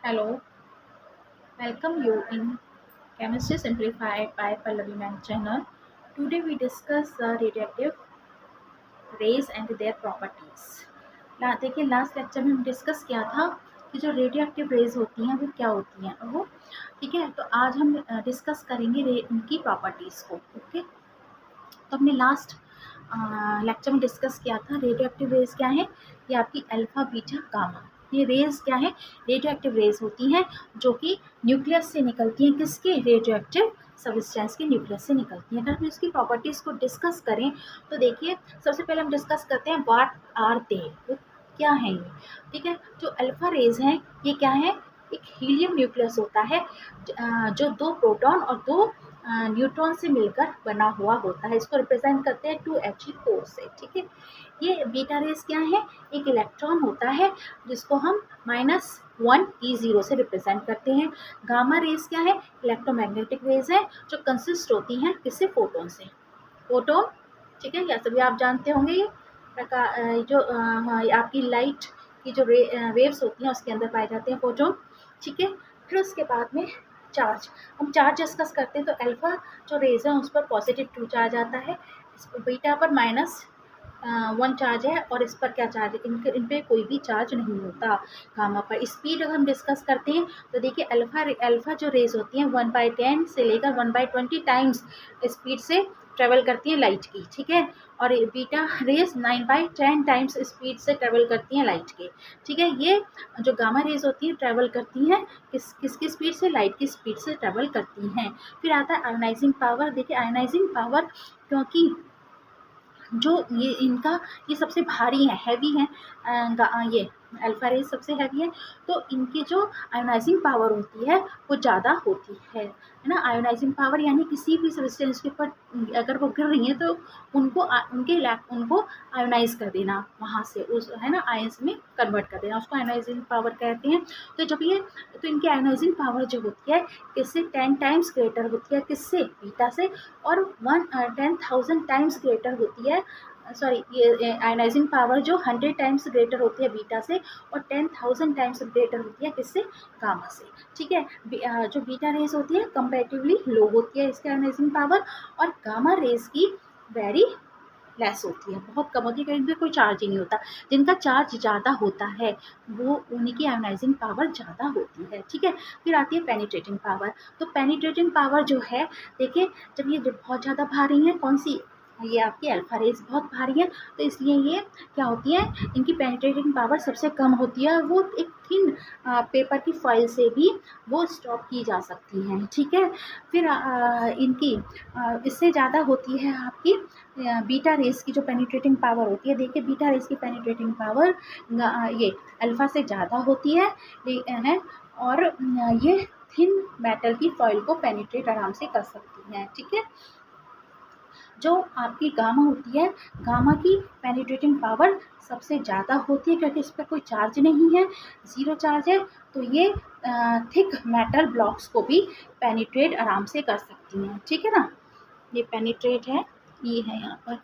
Hello, welcome you in Chemistry Simplified by Pallavi Ma'am channel. Today we discuss radioactive rays and their properties. देखिए last lecture में हम discuss किया था कि जो रेडियोएक्टिव रेज होती हैं वो क्या होती हैं वो ठीक है। तो आज हम डिस्कस करेंगे उनकी प्रॉपर्टीज़ को। ओके, तो हमने लास्ट लेक्चर में डिस्कस किया था रेडियोएक्टिव रेज क्या है। ये आपकी अल्फा बीटा गामा, ये रेज क्या है, रेडियोएक्टिव रेज होती हैं जो कि न्यूक्लियस से निकलती हैं। किसके, रेडियोएक्टिव सब्सटेंस के न्यूक्लियस से निकलती हैं। अगर हम इसकी प्रॉपर्टीज़ को डिस्कस करें तो देखिए सबसे पहले हम डिस्कस करते हैं व्हाट आर दे, वो क्या है ये। ठीक है, जो अल्फा रेज हैं ये क्या है, एक हीलियम न्यूक्लियस होता है जो दो प्रोटॉन और दो न्यूट्रॉन से मिलकर बना हुआ होता है। इसको रिप्रेजेंट करते हैं 2He4 से। ठीक है, ये बीटा रेस क्या है, एक इलेक्ट्रॉन होता है जिसको हम -1e0 से रिप्रेजेंट करते हैं। गामा रेस क्या है, इलेक्ट्रोमैग्नेटिक रेज है जो कंसिस्ट होती हैं किससे, फोटोन से। फोटोन, ठीक है, या सभी आप जानते होंगे ये जो आपकी लाइट की जो वेव्स होती हैं उसके अंदर पाए जाते हैं फोटोन। ठीक है, फिर उसके बाद में चार्ज, हम चार्ज डिस्कस करते हैं तो अल्फा जो रेज है उस पर पॉजिटिव 2 चार्ज आता है, इस पर बीटा पर -1 चार्ज है और इस पर क्या चार्ज है, इन पे कोई भी चार्ज नहीं होता। गामा पर स्पीड अगर हम डिस्कस करते हैं तो देखिए अल्फा जो रेज होती हैं 1/10 से लेकर 1/20 टाइम्स स्पीड से ट्रेवल करती हैं लाइट की। ठीक है, और बीटा रेज 9/10 टाइम्स स्पीड से ट्रेवल करती हैं लाइट के। ठीक है, ये जो गामा रेज होती हैं ट्रेवल करती हैं किसकी स्पीड से, लाइट की स्पीड से ट्रेवल करती हैं। फिर आता है आयोनाइजिंग पावर। देखिए आयोनाइजिंग पावर, क्योंकि जो ये सबसे भारी है, हैवी है, ये अल्फा रेज सबसे हैवी है, तो इनकी जो आयोनाइजिंग पावर होती है वो ज़्यादा होती है ना। आयोनाइजिंग पावर यानी किसी भी सब्सटेंस के ऊपर अगर वो गिर रही हैं तो उनको आयोनाइज कर देना, वहाँ से उस है ना आयंस में कन्वर्ट कर देना, उसको आयोनाइजिंग पावर कहते हैं। तो इनकी आयोनाइजिंग पावर जो होती है किससे 10 टाइम्स ग्रेटर होती है, किससे, बीटा से, और 10,000 टाइम्स ग्रेटर होती है, सॉरी ये आयोनाइजिंग पावर जो 100 टाइम्स ग्रेटर होती है बीटा से और 10,000 टाइम्स ग्रेटर होती है किससे, गामा से। ठीक है, जो बीटा रेज होती है कंपैरेटिवली लो होती है इसकी आयोनाइजिंग पावर, और गामा रेज की वेरी लेस होती है, बहुत कम होती है, क्योंकि इनमें कोई चार्ज ही नहीं होता। जिनका चार्ज ज़्यादा होता है वो उन्हीं आयोनाइजिंग पावर ज़्यादा होती है। ठीक है, फिर आती है पेनिट्रेटिंग पावर। तो पेनिट्रेटिंग पावर जो है, देखिए जब ये बहुत ज़्यादा भारी है, कौन सी, ये आपकी अल्फा रेज बहुत भारी है, तो इसलिए ये क्या होती है, इनकी पेनिट्रेटिंग पावर सबसे कम होती है, वो एक थिन पेपर की फॉइल से भी वो स्टॉप की जा सकती हैं। ठीक है, फिर इनकी इससे ज़्यादा होती है आपकी बीटा रेस की जो पेनिट्रेटिंग पावर होती है। देखिए बीटा रेस की पेनिट्रेटिंग पावर ये अल्फा से ज़्यादा होती है और ये थिन मेटल की फॉइल को पेनिट्रेट आराम से कर सकती हैं। ठीक है, जो आपकी गामा होती है, गामा की पेनिट्रेटिंग पावर सबसे ज़्यादा होती है, क्योंकि इस पर कोई चार्ज नहीं है, ज़ीरो चार्ज है, तो ये थिक मेटल ब्लॉक्स को भी पेनिट्रेट आराम से कर सकती हैं। ठीक है ना, ये पेनिट्रेट है, ये है यहाँ पर।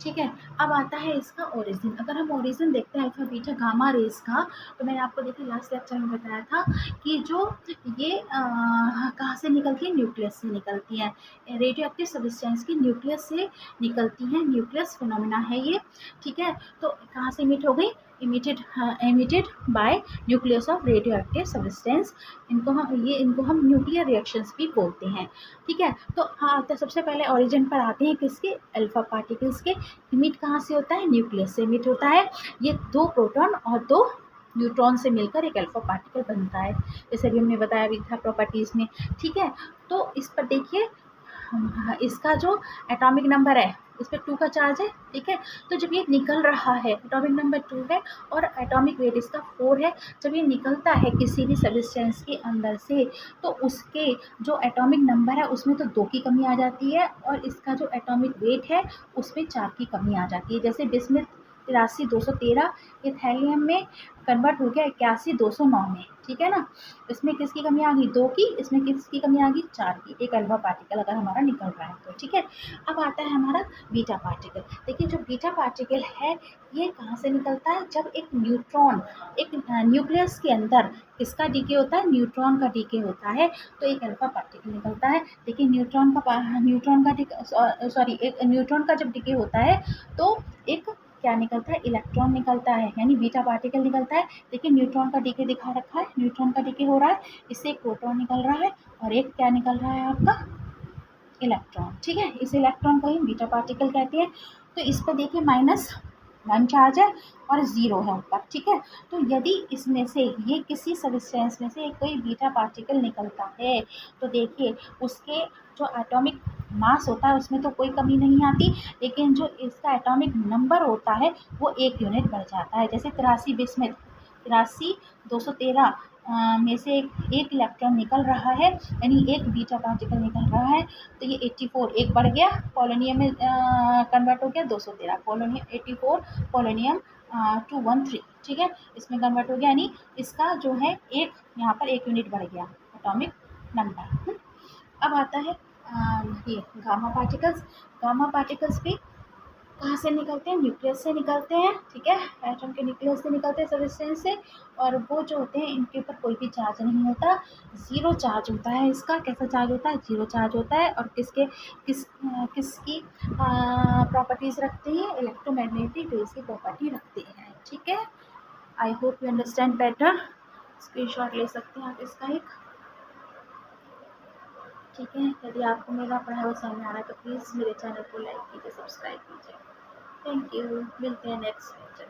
ठीक है, अब आता है इसका ओरिजिन। अगर हम ओरिजिन देखते हैं अल्फा बीटा गामा रेज का, तो मैंने आपको देखिए लास्ट लेक्चर में बताया था कि जो ये कहाँ से निकलती है, न्यूक्लियस से निकलती है। रेडियोएक्टिव सब्सटेंस की न्यूक्लियस से निकलती है, न्यूक्लियस फिनोमिना है ये। ठीक है, तो कहाँ से इमिट हो गई, emitted bye nucleus of radioactive substance. इनको हम न्यूक्लियर रिएक्शंस भी बोलते हैं। ठीक है, तो हाँ, तो सबसे पहले ओरिजिन पर आते हैं किसके, अल्फा पार्टिकल्स के। इमिट कहाँ से होता है, न्यूक्लियस से इमिट होता है। ये दो प्रोटॉन और दो न्यूट्रॉन से मिलकर एक अल्फा पार्टिकल बनता है, जैसे भी हमने बताया भी था प्रॉपर्टीज़ में। ठीक है, तो इस पर देखिए इसका जो एटॉमिक नंबर है इस पर 2 का चार्ज है। ठीक है, तो जब ये निकल रहा है, एटॉमिक नंबर 2 है और एटॉमिक वेट इसका 4 है, जब ये निकलता है किसी भी सब्सटेंस के अंदर से, तो उसके जो एटॉमिक नंबर है उसमें तो 2 की कमी आ जाती है और इसका जो एटॉमिक वेट है उसमें 4 की कमी आ जाती है। जैसे बिस्मिथ 83,213, ये थैलियम में कन्वर्ट हो गया 81,209 में, ठीक है ना। इसमें किसकी कमी आ गई? 2 की, इसमें किसकी कमी आ गई? 4 की, एक अल्फा पार्टिकल अगर हमारा निकल रहा है तो, ठीक है। अब आता है हमारा बीटा पार्टिकल। देखिए जो बीटा पार्टिकल है ये कहाँ से निकलता है? जब एक न्यूट्रॉन एक न्यूक्लियस के अंदर किसका डीके होता है? न्यूट्रॉन का डीके होता है, तो एक अल्फा पार्टिकल निकलता है। देखिए एक न्यूट्रॉन का जब डीके होता है तो एक क्या निकलता है? इलेक्ट्रॉन निकलता है, यानी बीटा पार्टिकल निकलता है। देखिए न्यूट्रॉन का डीके दिखा रखा है, न्यूट्रॉन का डीके हो रहा है, इससे एक प्रोटॉन निकल रहा है और एक क्या निकल रहा है आपका? इलेक्ट्रॉन, ठीक है। इस इलेक्ट्रॉन को ही बीटा पार्टिकल कहते हैं। तो इस पर देखिए -1 चार्ज है और 0 है ऊपर, ठीक है। तो यदि इसमें से ये किसी सब्सटेंस में से कोई बीटा पार्टिकल निकलता है तो देखिए उसके जो एटॉमिक मास होता है उसमें तो कोई कमी नहीं आती, लेकिन जो इसका एटॉमिक नंबर होता है वो 1 यूनिट बढ़ जाता है। जैसे 83 बिस्मिथ 83,213 में से एक इलेक्ट्रॉन निकल रहा है, यानी एक बीटा पार्टिकल निकल रहा है, तो ये 84 एक बढ़ गया, पोलोनियम में कन्वर्ट हो गया 213, पोलोनियम 84 पोलोनियम 213, ठीक है, इसमें कन्वर्ट हो गया, यानी इसका जो है एक यहाँ पर 1 यूनिट बढ़ गया एटॉमिक नंबर। अब आता है ये गामा पार्टिकल्स। गामा पार्टिकल्स भी कहाँ से निकलते हैं? न्यूक्लियस से निकलते हैं, ठीक है, एटम के न्यूक्लियस से निकलते हैं सब्सटेंस से, और वो जो होते हैं इनके ऊपर कोई भी चार्ज नहीं होता, 0 चार्ज होता है इसका। कैसा चार्ज होता है? 0 चार्ज होता है। और किसकी प्रॉपर्टीज़ रखते हैं? इलेक्ट्रोमैग्नेटिक रेज की प्रॉपर्टी रखते हैं, ठीक है। I hope you understand better. Screenshot ले सकते हैं आप इसका एक, ठीक है। यदि आपको मेरा पढ़ाया हुआ समझ में आ रहा है तो प्लीज़ मेरे चैनल को लाइक कीजिए, सब्सक्राइब कीजिए। थैंक यू, मिलते हैं नेक्स्ट लेक्चर।